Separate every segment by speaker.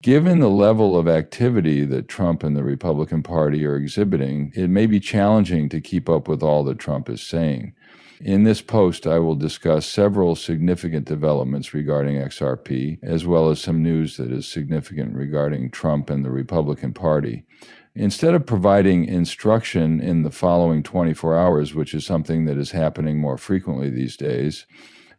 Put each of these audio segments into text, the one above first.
Speaker 1: Given the level of activity that Trump and the Republican Party are exhibiting, it may be challenging to keep up with all that Trump is saying. In this post, I will discuss several significant developments regarding XRP, as well as some news that is significant regarding Trump and the Republican Party. Instead of providing instruction in the following 24 hours, which is something that is happening more frequently these days,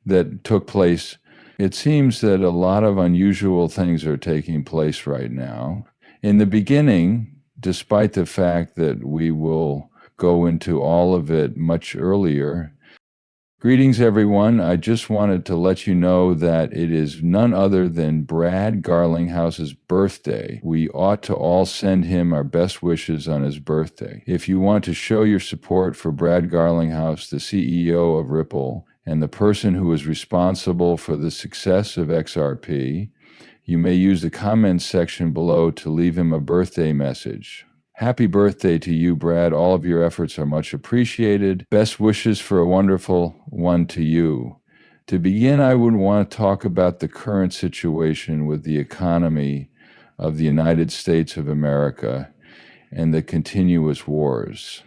Speaker 1: that took place, it seems that a lot of unusual things are taking place right now. In the beginning, despite the fact that we will go into all of it much earlier, greetings, everyone. I just wanted to let you know that it is none other than Brad Garlinghouse's birthday. We ought to all send him our best wishes on his birthday. If you want to show your support for Brad Garlinghouse, the CEO of Ripple, and the person who is responsible for the success of XRP, you may use the comments section below to leave him a birthday message. Happy birthday to you, Brad. All of your efforts are much appreciated. Best wishes for a wonderful one to you. To begin, I would want to talk about the current situation with the economy of the United States of America and the continuous wars.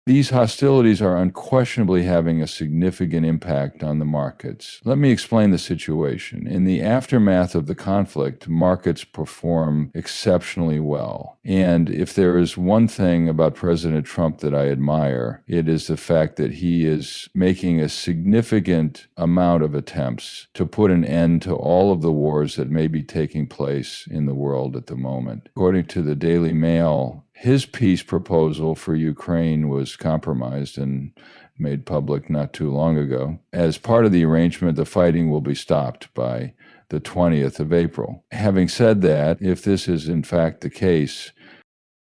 Speaker 1: These hostilities are unquestionably having a significant impact on the markets. Let me explain the situation. In the aftermath of the conflict, markets perform exceptionally well. And if there is one thing about President Trump that I admire, it is the fact that he is making a significant amount of attempts to put an end to all of the wars that may be taking place in the world at the moment. According to the Daily Mail, his peace proposal for Ukraine was compromised and made public not too long ago. As part of the arrangement, the fighting will be stopped by the 20th of April. Having said that, if this is in fact the case,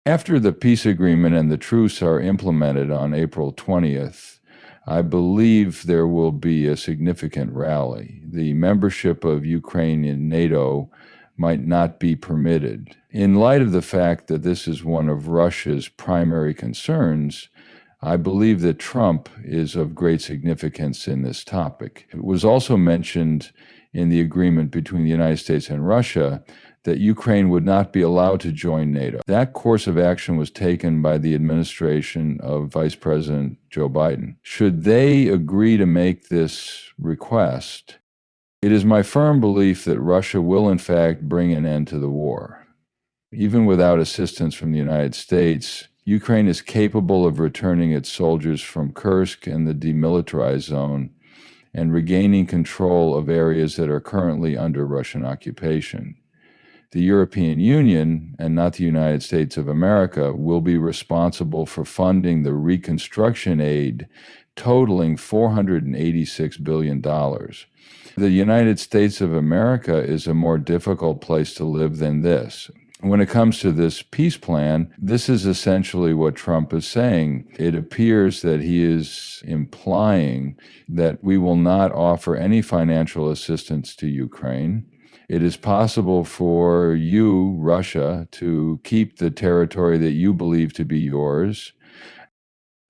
Speaker 1: after the peace agreement and the truce are implemented on April 20th, I believe there will be a significant rally. The membership of Ukraine in NATO might not be permitted. In light of the fact that this is one of Russia's primary concerns, I believe that Trump is of great significance in this topic. It was also mentioned in the agreement between the United States and Russia that Ukraine would not be allowed to join NATO. That course of action was taken by the administration of Vice President Joe Biden. Should they agree to make this request, it is my firm belief that Russia will in fact bring an end to the war. Even without assistance from the United States, Ukraine is capable of returning its soldiers from Kursk and the demilitarized zone and regaining control of areas that are currently under Russian occupation. The European Union, and not the United States of America, will be responsible for funding the reconstruction aid totaling $486 billion. The United States of America is a more difficult place to live than this. When it comes to this peace plan, this is essentially what Trump is saying. It appears that he is implying that we will not offer any financial assistance to Ukraine. It is possible for you, Russia, to keep the territory that you believe to be yours.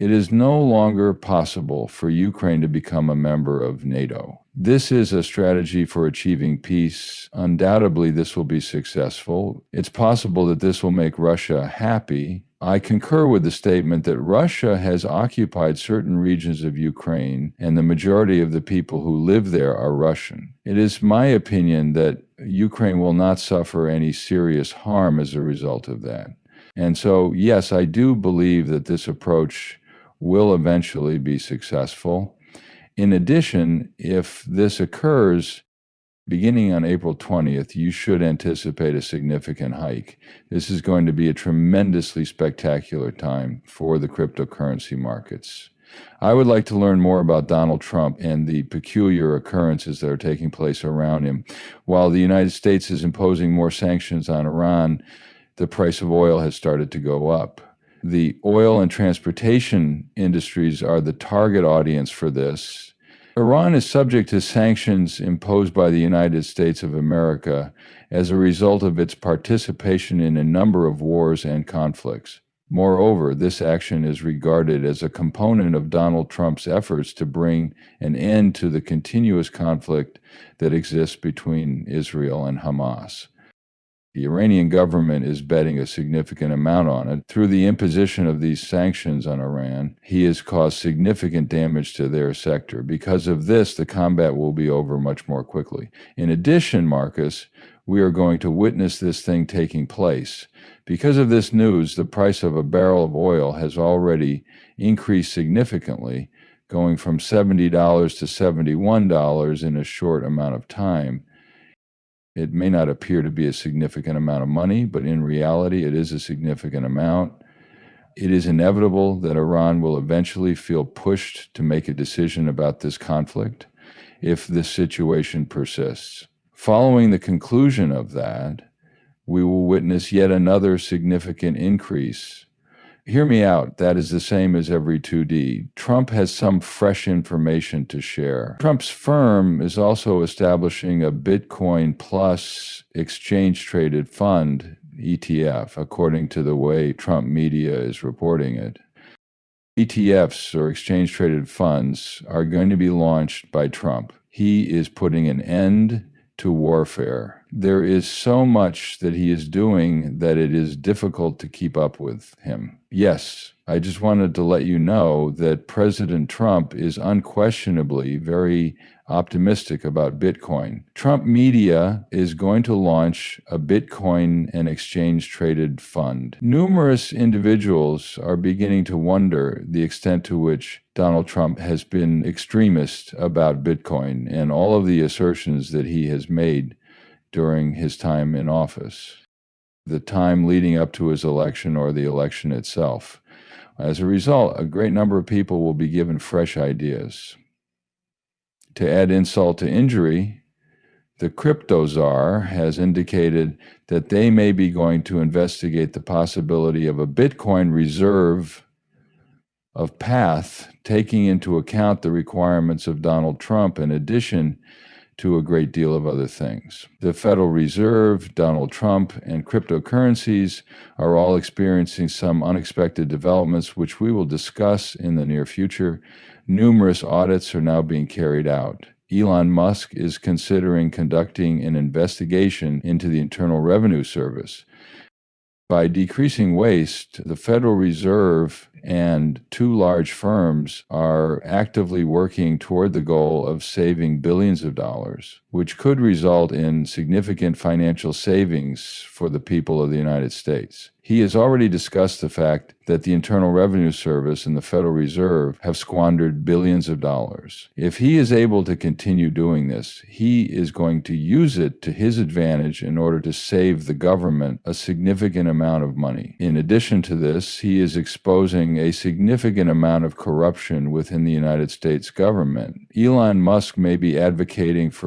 Speaker 1: It is no longer possible for Ukraine to become a member of NATO. This is a strategy for achieving peace. Undoubtedly, this will be successful. It's possible that this will make Russia happy. I concur with the statement that Russia has occupied certain regions of Ukraine, and the majority of the people who live there are Russian. It is my opinion that Ukraine will not suffer any serious harm as a result of that. And so, yes, I do believe that this approach will eventually be successful. In addition, if this occurs beginning on April 20th, you should anticipate a significant hike. This is going to be a tremendously spectacular time for the cryptocurrency markets. I would like to learn more about Donald Trump and the peculiar occurrences that are taking place around him. While the United States is imposing more sanctions on Iran, the price of oil has started to go up. The oil and transportation industries are the target audience for this. Iran is subject to sanctions imposed by the United States of America as a result of its participation in a number of wars and conflicts. Moreover, this action is regarded as a component of Donald Trump's efforts to bring an end to the continuous conflict that exists between Israel and Hamas. The Iranian government is betting a significant amount on it. Through the imposition of these sanctions on Iran, he has caused significant damage to their sector. Because of this, the combat will be over much more quickly. In addition, Marcus, we are going to witness this thing taking place. Because of this news, the price of a barrel of oil has already increased significantly, going from $70 to $71 in a short amount of time. It may not appear to be a significant amount of money, but in reality, it is a significant amount. It is inevitable that Iran will eventually feel pushed to make a decision about this conflict if this situation persists. Following the conclusion of that, we will witness yet another significant increase. Hear me out. That is the same as every 2D. Trump has some fresh information to share. Trump's firm is also establishing a Bitcoin plus exchange-traded fund, ETF, according to the way Trump media is reporting it. ETFs, or exchange-traded funds, are going to be launched by Trump. He is putting an end to warfare. There is so much that he is doing that it is difficult to keep up with him. Yes, I just wanted to let you know that President Trump is unquestionably very optimistic about Bitcoin. Trump media is going to launch a Bitcoin and exchange-traded fund. Numerous individuals are beginning to wonder the extent to which Donald Trump has been extremist about Bitcoin and all of the assertions that he has made during his time in office, the time leading up to his election or the election itself. As a result, a great number of people will be given fresh ideas. To add insult to injury, the crypto czar has indicated that they may be going to investigate the possibility of a Bitcoin reserve of path, taking into account the requirements of Donald Trump in addition to a great deal of other things. The Federal Reserve, Donald Trump, and cryptocurrencies are all experiencing some unexpected developments, which we will discuss in the near future. Numerous audits are now being carried out. Elon Musk is considering conducting an investigation into the Internal Revenue Service. By decreasing waste, the Federal Reserve and two large firms are actively working toward the goal of saving billions of dollars, which could result in significant financial savings for the people of the United States. He has already discussed the fact that the Internal Revenue Service and the Federal Reserve have squandered billions of dollars. If he is able to continue doing this, he is going to use it to his advantage in order to save the government a significant amount of money. In addition to this, he is exposing a significant amount of corruption within the United States government. Elon Musk may be advocating for